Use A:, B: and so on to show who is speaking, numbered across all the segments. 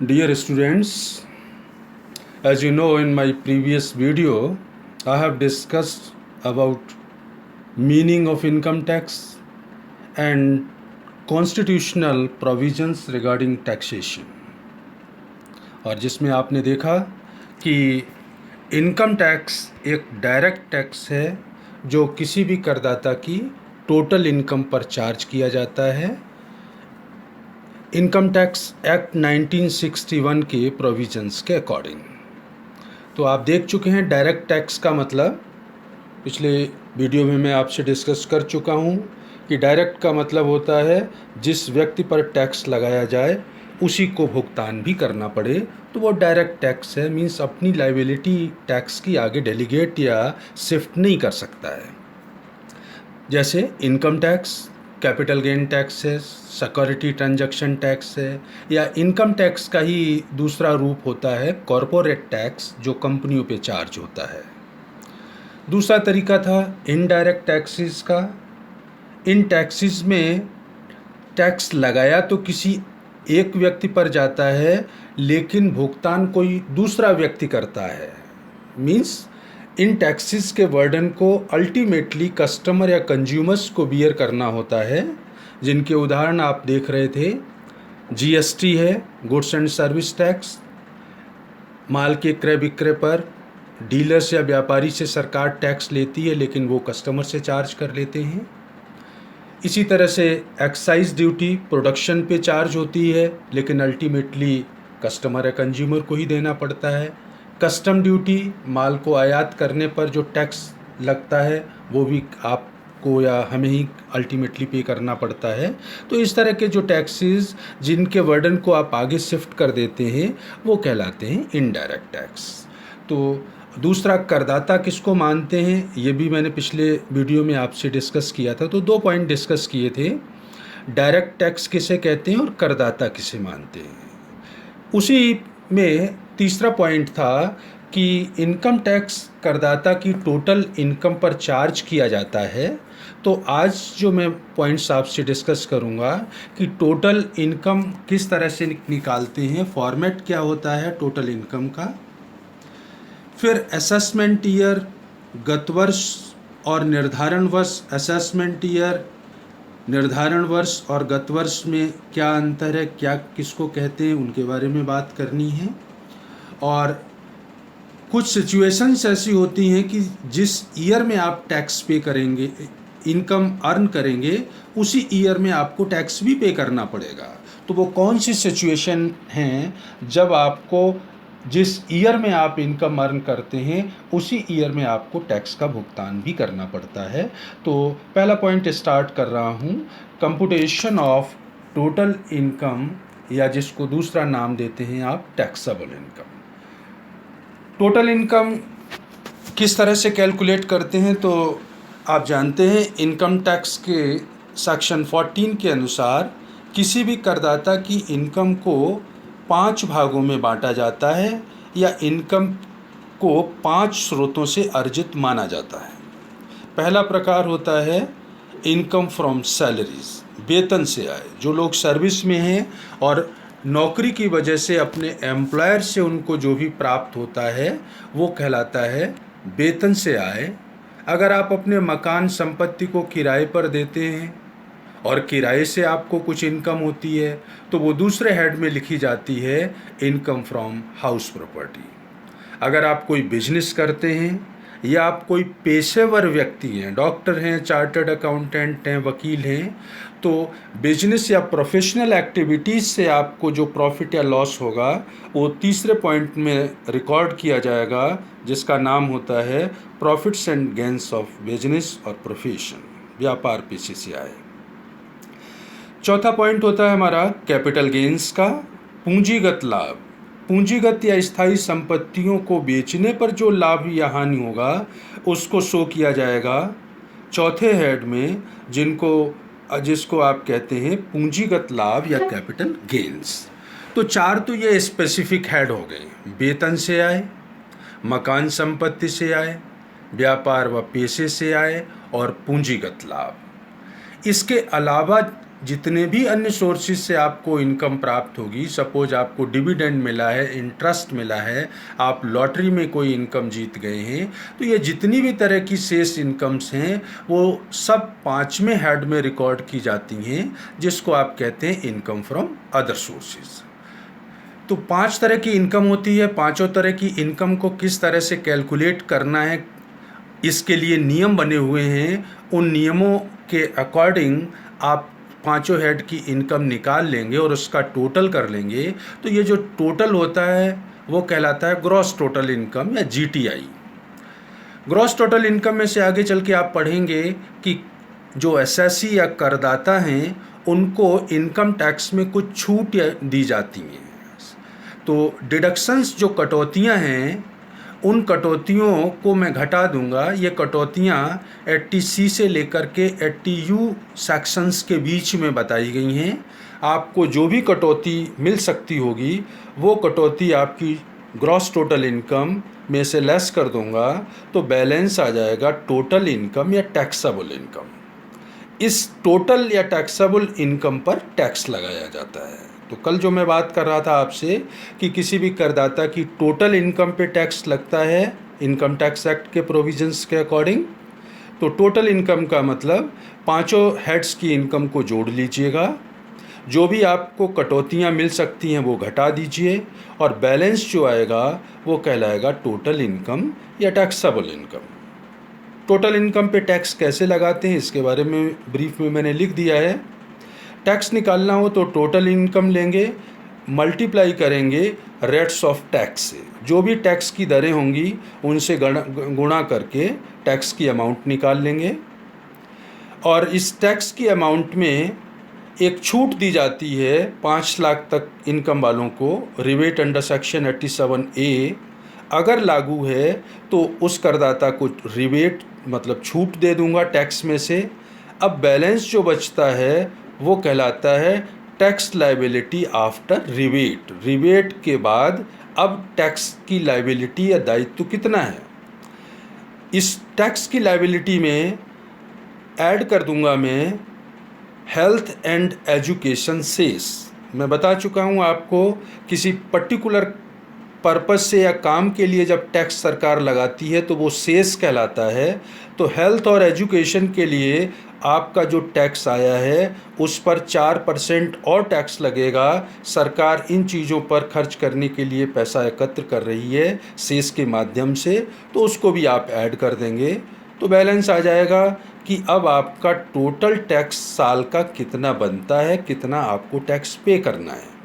A: Dear students, as you know, in my previous video, I have discussed about meaning of income tax and constitutional provisions regarding taxation. और जिसमें आपने देखा कि income tax एक direct tax है जो किसी भी करदाता की टोटल इनकम पर चार्ज किया जाता है इनकम टैक्स एक्ट 1961 के प्रोविजंस के अकॉर्डिंग। तो आप देख चुके हैं डायरेक्ट टैक्स का मतलब, पिछले वीडियो में मैं आपसे डिस्कस कर चुका हूं कि डायरेक्ट का मतलब होता है जिस व्यक्ति पर टैक्स लगाया जाए उसी को भुगतान भी करना पड़े, तो वो डायरेक्ट टैक्स है। मीन्स अपनी लाइबिलिटी टैक्स की आगे डेलीगेट या शिफ्ट नहीं कर सकता है। जैसे income tax, capital gain tax है, सिक्योरिटी ट्रांजैक्शन टैक्स है, या इनकम टैक्स का ही दूसरा रूप होता है कॉरपोरेट टैक्स जो कंपनियों पे चार्ज होता है। दूसरा तरीका था इनडायरेक्ट टैक्सेस का। इन टैक्सेस में टैक्स लगाया तो किसी एक व्यक्ति पर जाता है लेकिन भुगतान कोई दूसरा व्यक्ति करता है। मीन्स इन टैक्सेस के बर्डन को अल्टीमेटली कस्टमर या कंज्यूमर्स को बियर करना होता है, जिनके उदाहरण आप देख रहे थे। जीएसटी है, गुड्स एंड सर्विस टैक्स। माल के क्रय विक्रय पर डीलर्स या व्यापारी से सरकार टैक्स लेती है लेकिन वो कस्टमर से चार्ज कर लेते हैं। इसी तरह से एक्साइज ड्यूटी प्रोडक्शन पे चार्ज होती है लेकिन अल्टीमेटली कस्टमर या कंज्यूमर को ही देना पड़ता है। कस्टम ड्यूटी माल को आयात करने पर जो टैक्स लगता है वो भी आपको या हमें ही अल्टीमेटली पे करना पड़ता है। तो इस तरह के जो टैक्सेस जिनके बर्डन को आप आगे शिफ्ट कर देते हैं वो कहलाते हैं इनडायरेक्ट टैक्स। तो दूसरा करदाता किसको मानते हैं ये भी मैंने पिछले वीडियो में आपसे डिस्कस किया था। तो 2 पॉइंट डिस्कस किए थे, डायरेक्ट टैक्स किसे कहते हैं और करदाता किसे मानते हैं। उसी में तीसरा पॉइंट था कि इनकम टैक्स करदाता की टोटल इनकम पर चार्ज किया जाता है। तो आज जो मैं पॉइंट्स आपसे डिस्कस करूंगा कि टोटल इनकम किस तरह से निकालते हैं, फॉर्मेट क्या होता है टोटल इनकम का, फिर असेसमेंट ईयर, गत वर्ष और निर्धारण वर्ष। असेसमेंट ईयर, निर्धारण वर्ष और गत वर्ष में क्या अंतर है, क्या किसको कहते हैं, उनके बारे में बात करनी है। और कुछ सिचुएशंस ऐसी होती हैं कि जिस ईयर में आप टैक्स पे करेंगे, इनकम अर्न करेंगे, उसी ईयर में आपको टैक्स भी पे करना पड़ेगा। तो वो कौन सी सिचुएशन हैं जब आपको जिस ईयर में आप इनकम अर्न करते हैं उसी ईयर में आपको टैक्स का भुगतान भी करना पड़ता है। तो पहला पॉइंट स्टार्ट कर रहा हूँ, कंप्यूटेशन ऑफ टोटल इनकम, या जिसको दूसरा नाम देते हैं आप टैक्सेबल इनकम। टोटल इनकम किस तरह से कैलकुलेट करते हैं, तो आप जानते हैं इनकम टैक्स के सेक्शन 14 के अनुसार किसी भी करदाता की इनकम को 5 भागों में बांटा जाता है या इनकम को 5 स्रोतों से अर्जित माना जाता है। पहला प्रकार होता है इनकम फ्रॉम सैलरीज, वेतन से आय। जो लोग सर्विस में हैं और नौकरी की वजह से अपने एम्प्लॉयर से उनको जो भी प्राप्त होता है वो कहलाता है वेतन से आय। अगर आप अपने मकान संपत्ति को किराए पर देते हैं और किराए से आपको कुछ इनकम होती है तो वो दूसरे हेड में लिखी जाती है इनकम फ्रॉम हाउस प्रॉपर्टी। अगर आप कोई बिजनेस करते हैं या आप कोई पेशेवर व्यक्ति हैं, डॉक्टर हैं, चार्टर्ड अकाउंटेंट हैं, वकील हैं, तो बिजनेस या प्रोफेशनल एक्टिविटीज़ से आपको जो प्रॉफिट या लॉस होगा वो तीसरे पॉइंट में रिकॉर्ड किया जाएगा, जिसका नाम होता है profits and gains of business और प्रोफेशन, व्यापार पेशे से आए। चौथा पॉइंट होता है हमारा कैपिटल गेन्स का, पूंजीगत लाभ। पूंजीगत या स्थायी संपत्तियों को बेचने पर जो लाभ या हानि होगा उसको शो किया जाएगा चौथे हेड में, जिसको आप कहते हैं पूंजीगत लाभ या कैपिटल गेन्स। तो 4 तो ये स्पेसिफिक हेड हो गए, वेतन से आए, मकान संपत्ति से आए, व्यापार व पेशे से आए और पूंजीगत लाभ। इसके अलावा जितने भी अन्य सोर्सेज से आपको इनकम प्राप्त होगी, सपोज आपको डिविडेंड मिला है, इंटरेस्ट मिला है, आप लॉटरी में कोई इनकम जीत गए हैं, तो ये जितनी भी तरह की शेष इनकम्स हैं वो सब 5वें हेड में रिकॉर्ड की जाती हैं, जिसको आप कहते हैं इनकम फ्रॉम अदर सोर्सेज। तो 5 तरह की इनकम होती है। पांचों तरह की इनकम को किस तरह से कैलकुलेट करना है, इसके लिए नियम बने हुए हैं। उन नियमों के अकॉर्डिंग आप पांचों हेड की इनकम निकाल लेंगे और उसका टोटल कर लेंगे, तो ये जो टोटल होता है वो कहलाता है ग्रॉस टोटल इनकम या GTI। ग्रॉस टोटल इनकम में से आगे चल के आप पढ़ेंगे कि जो एसएससी या करदाता हैं उनको इनकम टैक्स में कुछ छूट दी जाती हैं। तो डिडक्शंस जो कटौतियां हैं उन कटौतियों को मैं घटा दूंगा। ये कटौतियां 80C से लेकर के 80U सेक्शंस के बीच में बताई गई हैं। आपको जो भी कटौती मिल सकती होगी वो कटौती आपकी ग्रॉस टोटल इनकम में से लेस कर दूंगा, तो बैलेंस आ जाएगा टोटल इनकम या टैक्सेबल इनकम। इस टोटल या टैक्सेबल इनकम पर टैक्स लगाया जाता है। तो कल जो मैं बात कर रहा था आपसे कि किसी भी करदाता की टोटल इनकम पे टैक्स लगता है इनकम टैक्स एक्ट के प्रोविजंस के अकॉर्डिंग। तो टोटल इनकम का मतलब पांचों हेड्स की इनकम को जोड़ लीजिएगा, जो भी आपको कटौतियां मिल सकती हैं वो घटा दीजिए, और बैलेंस जो आएगा वो कहलाएगा टोटल इनकम या टैक्सेबल इनकम। टोटल इनकम पे टैक्स कैसे लगाते हैं इसके बारे में ब्रीफ में मैंने लिख दिया है। टैक्स निकालना हो तो टोटल इनकम लेंगे, मल्टीप्लाई करेंगे रेट्स ऑफ टैक्स से। जो भी टैक्स की दरें होंगी उनसे गुणा करके टैक्स की अमाउंट निकाल लेंगे। और इस टैक्स की अमाउंट में एक छूट दी जाती है 5 लाख तक इनकम वालों को, रिबेट अंडर सेक्शन 87A अगर लागू है तो उस करदाता को रिबेट मतलब छूट दे दूंगा टैक्स में से। अब बैलेंस जो बचता है वो कहलाता है tax liability after rebate. Rebate के बाद अब टैक्स की लायबिलिटी या दायित्व कितना है, इस टैक्स की लायबिलिटी में ऐड कर दूंगा मैं हेल्थ एंड एजुकेशन सेस। मैं बता चुका हूँ आपको, किसी पर्टिकुलर पर्पस से या काम के लिए जब टैक्स सरकार लगाती है तो वो सेस कहलाता है। तो हेल्थ और एजुकेशन के लिए आपका जो टैक्स आया है उस पर 4% और टैक्स लगेगा। सरकार इन चीज़ों पर खर्च करने के लिए पैसा एकत्र कर रही है सेस के माध्यम से, तो उसको भी आप ऐड कर देंगे। तो बैलेंस आ जाएगा कि अब आपका टोटल टैक्स साल का कितना बनता है, कितना आपको टैक्स पे करना है।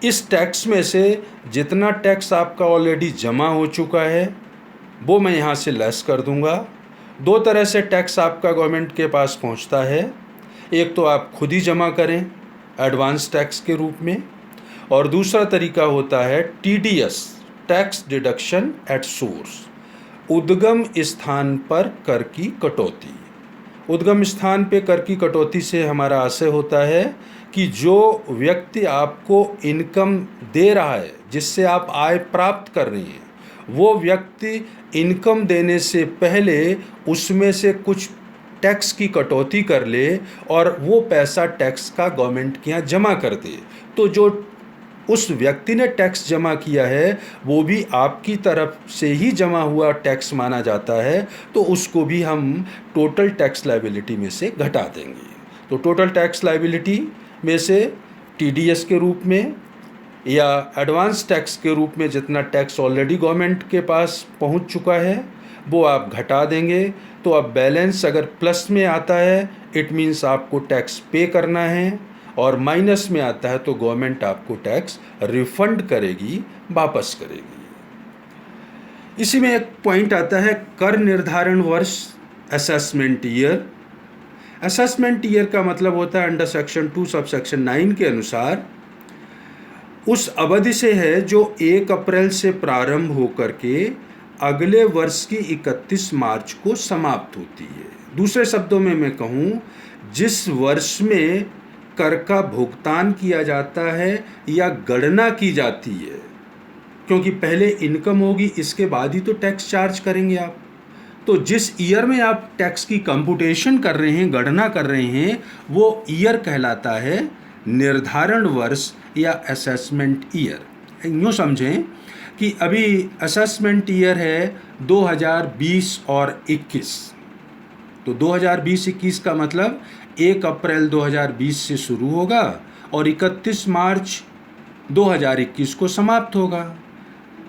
A: इस टैक्स में से जितना टैक्स आपका ऑलरेडी जमा हो चुका है वो मैं यहाँ से लेस कर दूँगा। 2 तरह से टैक्स आपका गवर्नमेंट के पास पहुँचता है। एक तो आप खुद ही जमा करें एडवांस टैक्स के रूप में, और दूसरा तरीका होता है TDS tax deduction at source, उद्गम स्थान पर कर की कटौती। उद्गम स्थान पे कर की कटौती से हमारा आशय होता है कि जो व्यक्ति आपको इनकम दे रहा है, जिससे आप आय प्राप्त कर रही हैं, वो व्यक्ति इनकम देने से पहले उसमें से कुछ टैक्स की कटौती कर ले और वो पैसा टैक्स का गवर्नमेंट के यहाँ जमा कर दे। तो जो उस व्यक्ति ने टैक्स जमा किया है वो भी आपकी तरफ से ही जमा हुआ टैक्स माना जाता है, तो उसको भी हम टोटल टैक्स लायबिलिटी में से घटा देंगे। तो टोटल टैक्स लायबिलिटी में से TDS के रूप में या एडवांस टैक्स के रूप में जितना टैक्स ऑलरेडी गवर्नमेंट के पास पहुंच चुका है वो आप घटा देंगे। तो अब बैलेंस अगर प्लस में आता है इट मीन्स आपको टैक्स पे करना है, और माइनस में आता है तो गवर्नमेंट आपको टैक्स रिफंड करेगी, वापस करेगी। इसी में एक पॉइंट आता है कर निर्धारण वर्ष, असेसमेंट ईयर। असेसमेंट ईयर का मतलब होता है अंडर सेक्शन 2 सब सेक्शन 9 के अनुसार उस अवधि से है जो 1 अप्रैल से प्रारंभ होकर के अगले वर्ष की 31 मार्च को समाप्त होती है। दूसरे शब्दों में मैं कहूँ, जिस वर्ष में कर का भुगतान किया जाता है या गणना की जाती है, क्योंकि पहले इनकम होगी इसके बाद ही तो टैक्स चार्ज करेंगे आप। तो जिस ईयर में आप टैक्स की कंप्यूटेशन कर रहे हैं, गणना कर रहे हैं, वो ईयर कहलाता है निर्धारण वर्ष या असेसमेंट ईयर। यूँ समझें कि अभी असेसमेंट ईयर है 2020 और 21। तो 2020-21 का मतलब 1 अप्रैल 2020 से शुरू होगा और 31 मार्च 2021 को समाप्त होगा।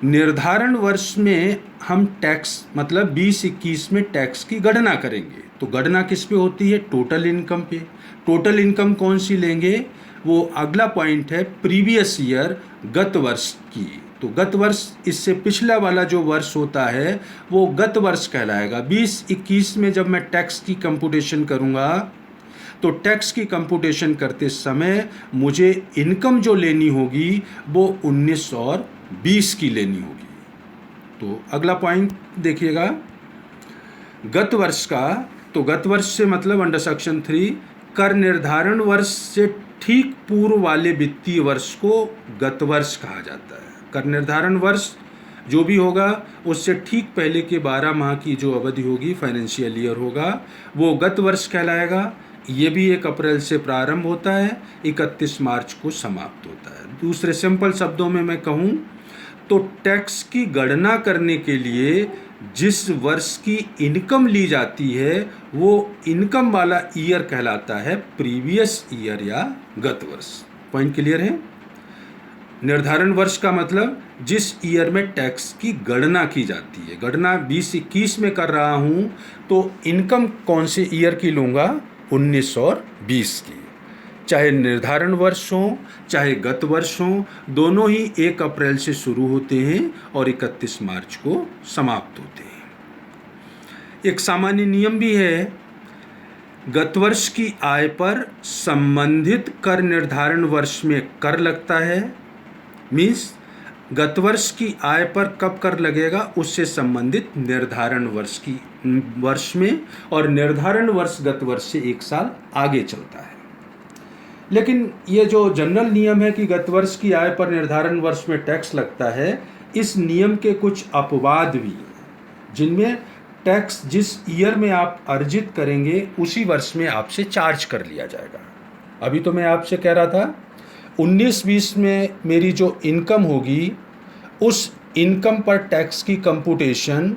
A: निर्धारण वर्ष में हम टैक्स मतलब 20-21 में टैक्स की गणना करेंगे। तो गणना किस पे होती है? टोटल इनकम पे। टोटल इनकम कौन सी लेंगे? वो अगला पॉइंट है प्रीवियस ईयर, गत वर्ष की। तो गत वर्ष, इससे पिछला वाला जो वर्ष होता है वो गत वर्ष कहलाएगा। 20-21 में जब मैं टैक्स की कंप्यूटेशन करूँगा तो टैक्स की कंप्यूटेशन करते समय मुझे इनकम जो लेनी होगी वो 19 और 20 की लेनी होगी। तो अगला पॉइंट देखिएगा, गत वर्ष का। तो गत वर्ष से मतलब अंडर सेक्शन 3 कर निर्धारण वर्ष से ठीक पूर्व वाले वित्तीय वर्ष को गत वर्ष कहा जाता है। कर निर्धारण वर्ष जो भी होगा उससे ठीक पहले के 12 माह की जो अवधि होगी, फाइनेंशियल ईयर होगा, वो गत वर्ष कहलाएगा। ये भी 1 अप्रैल से प्रारंभ होता है, 31 मार्च को समाप्त होता है। दूसरे सिंपल शब्दों में मैं कहूँ तो टैक्स की गणना करने के लिए जिस वर्ष की इनकम ली जाती है वो इनकम वाला ईयर कहलाता है प्रीवियस ईयर या गत वर्ष। पॉइंट क्लियर है? निर्धारण वर्ष का मतलब जिस ईयर में टैक्स की गणना की जाती है। गणना 20-21 में कर रहा हूँ तो इनकम कौन से ईयर की लूँगा? 19 और 20 की। चाहे निर्धारण वर्ष हो चाहे गत वर्ष हो, दोनों ही 1 अप्रैल से शुरू होते हैं और 31 मार्च को समाप्त होते हैं। एक सामान्य नियम भी है, गत वर्ष की आय पर संबंधित कर निर्धारण वर्ष में कर लगता है। मीन्स गत वर्ष की आय पर कब कर लगेगा? उससे संबंधित निर्धारण वर्ष में, और निर्धारण वर्ष गत वर्ष से 1 साल आगे चलता है। लेकिन ये जो जनरल नियम है कि गत वर्ष की आय पर निर्धारण वर्ष में टैक्स लगता है, इस नियम के कुछ अपवाद भी हैं, जिनमें टैक्स जिस ईयर में आप अर्जित करेंगे उसी वर्ष में आपसे चार्ज कर लिया जाएगा। अभी तो मैं आपसे कह रहा था 19-20 में मेरी जो इनकम होगी उस इनकम पर टैक्स की कंप्यूटेशन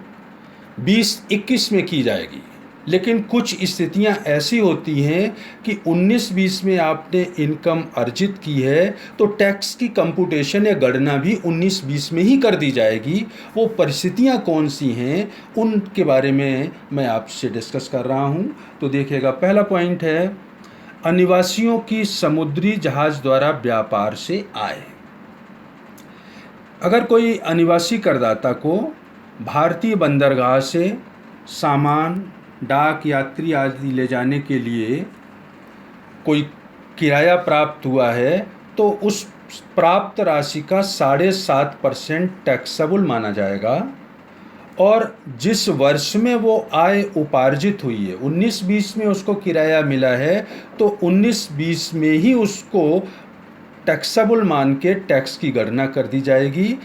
A: 20-21 में की जाएगी। लेकिन कुछ स्थितियां ऐसी होती हैं कि 19-20 में आपने इनकम अर्जित की है तो टैक्स की कंप्यूटेशन या गणना भी 19-20 में ही कर दी जाएगी। वो परिस्थितियां कौन सी हैं उनके बारे में मैं आपसे डिस्कस कर रहा हूं। तो देखिएगा, पहला पॉइंट है अनिवासियों की समुद्री जहाज द्वारा व्यापार से आय। अगर कोई अनिवासी करदाता को भारतीय बंदरगाह से सामान, डाक, यात्री आदि ले जाने के लिए कोई किराया प्राप्त हुआ है तो उस प्राप्त राशि का 7.5% टैक्सेबल माना जाएगा। और जिस वर्ष में वो आय उपार्जित हुई है, 19-20 में उसको किराया मिला है तो 19-20 में ही उसको टैक्सेबल मान के टैक्स की गणना कर दी जाएगी।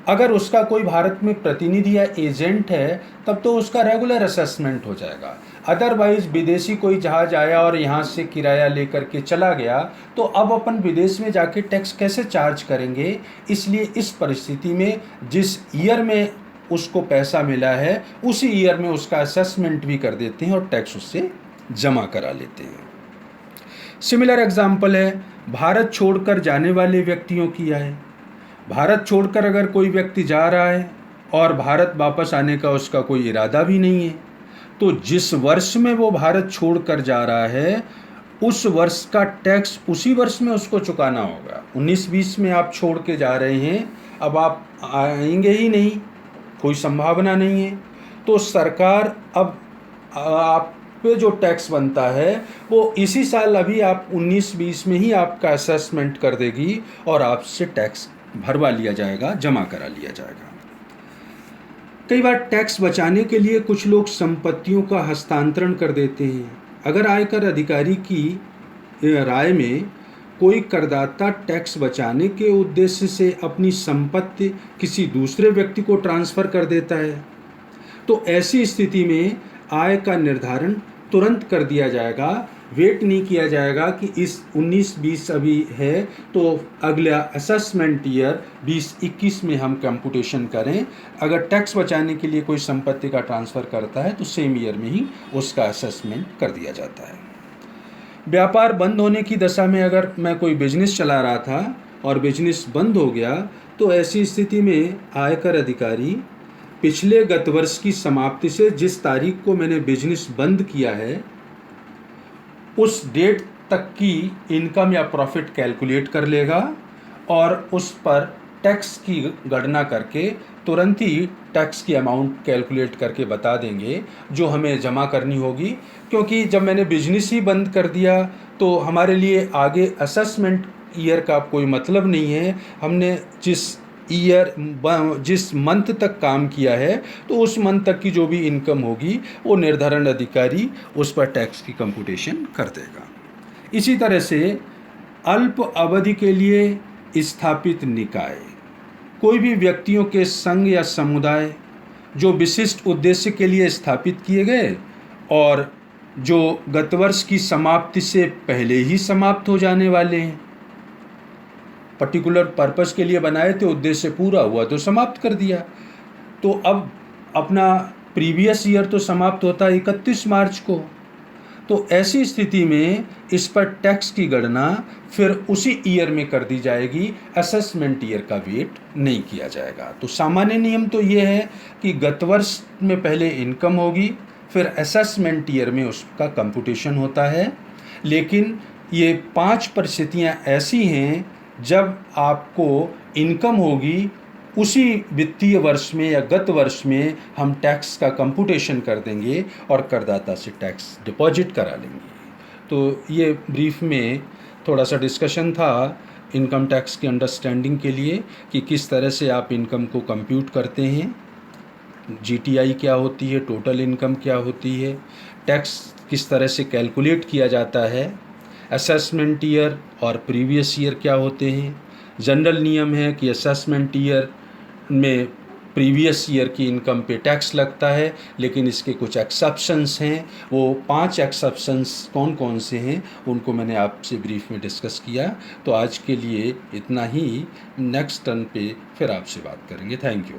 A: अगर उसका कोई भारत में प्रतिनिधि या एजेंट है तब तो उसका रेगुलर असेसमेंट हो जाएगा। अदरवाइज विदेशी कोई जहाज आया और यहाँ से किराया लेकर के चला गया तो अब अपन विदेश में जाके टैक्स कैसे चार्ज करेंगे? इसलिए इस परिस्थिति में जिस ईयर में उसको पैसा मिला है उसी ईयर में उसका असेसमेंट भी कर देते हैं और टैक्स उससे जमा करा लेते हैं। सिमिलर एग्जाम्पल है भारत छोड़कर जाने वाले व्यक्तियों की आय। भारत छोड़कर अगर कोई व्यक्ति जा रहा है और भारत वापस आने का उसका कोई इरादा भी नहीं है तो जिस वर्ष में वो भारत छोड़कर जा रहा है उस वर्ष का टैक्स उसी वर्ष में उसको चुकाना होगा। 19-20 में आप छोड़ के जा रहे हैं, अब आप आएंगे ही नहीं, कोई संभावना नहीं है, तो सरकार अब आप पे जो टैक्स बनता है वो इसी साल अभी आप 19-20 में ही आपका असेसमेंट कर देगी और आपसे टैक्स भरवा लिया जाएगा, जमा करा लिया जाएगा। कई बार टैक्स बचाने के लिए कुछ लोग संपत्तियों का हस्तांतरण कर देते हैं। अगर आयकर अधिकारी की राय में कोई करदाता टैक्स बचाने के उद्देश्य से अपनी संपत्ति किसी दूसरे व्यक्ति को ट्रांसफ़र कर देता है तो ऐसी स्थिति में आय का निर्धारण तुरंत कर दिया जाएगा, वेट नहीं किया जाएगा कि इस 19-20 अभी है तो अगला असेसमेंट ईयर 20-21 में हम कंप्यूटेशन करें। अगर टैक्स बचाने के लिए कोई संपत्ति का ट्रांसफ़र करता है तो सेम ईयर में ही उसका असेसमेंट कर दिया जाता है। व्यापार बंद होने की दशा में अगर मैं कोई बिजनेस चला रहा था और बिजनेस बंद हो गया तो ऐसी स्थिति में आयकर अधिकारी पिछले गत वर्ष की समाप्ति से जिस तारीख को मैंने बिजनेस बंद किया है उस डेट तक की इनकम या प्रॉफिट कैलकुलेट कर लेगा और उस पर टैक्स की गणना करके तुरंत ही टैक्स की अमाउंट कैलकुलेट करके बता देंगे जो हमें जमा करनी होगी। क्योंकि जब मैंने बिजनेस ही बंद कर दिया तो हमारे लिए आगे असेसमेंट ईयर का कोई मतलब नहीं है। हमने जिस मंथ तक काम किया है तो उस मंथ तक की जो भी इनकम होगी वो निर्धारण अधिकारी उस पर टैक्स की कंप्यूटेशन कर देगा। इसी तरह से अल्प अवधि के लिए स्थापित निकाय, कोई भी व्यक्तियों के संघ या समुदाय जो विशिष्ट उद्देश्य के लिए स्थापित किए गए और जो गत वर्ष की समाप्ति से पहले ही समाप्त हो जाने वाले हैं, पर्टिकुलर पर्पस के लिए बनाए थे, उद्देश्य पूरा हुआ तो समाप्त कर दिया। तो अब अपना प्रीवियस ईयर तो समाप्त होता है 31 मार्च को। तो ऐसी स्थिति में इस पर टैक्स की गणना फिर उसी ईयर में कर दी जाएगी, असेसमेंट ईयर का वेट नहीं किया जाएगा। तो सामान्य नियम तो ये है कि गत वर्ष में पहले इनकम होगी, फिर असेसमेंट ईयर में उसका कंप्यूटेशन होता है। लेकिन ये 5 परिस्थितियाँ ऐसी हैं जब आपको इनकम होगी उसी वित्तीय वर्ष में या गत वर्ष में हम टैक्स का कंप्यूटेशन कर देंगे और करदाता से टैक्स डिपॉजिट करा लेंगे। तो ये ब्रीफ में थोड़ा सा डिस्कशन था इनकम टैक्स की अंडरस्टैंडिंग के लिए कि किस तरह से आप इनकम को कंप्यूट करते हैं, जीटीआई क्या होती है, टोटल इनकम क्या होती है, टैक्स किस तरह से कैलकुलेट किया जाता है, असेसमेंट ईयर और प्रीवियस ईयर क्या होते हैं। जनरल नियम है कि असेसमेंट ईयर में प्रीवियस ईयर की इनकम पे टैक्स लगता है, लेकिन इसके कुछ एक्सेप्शंस हैं। वो 5 एक्सेप्शंस कौन कौन से हैं उनको मैंने आपसे ब्रीफ में डिस्कस किया। तो आज के लिए इतना ही, नेक्स्ट टर्न पे फिर आपसे बात करेंगे। Thank you.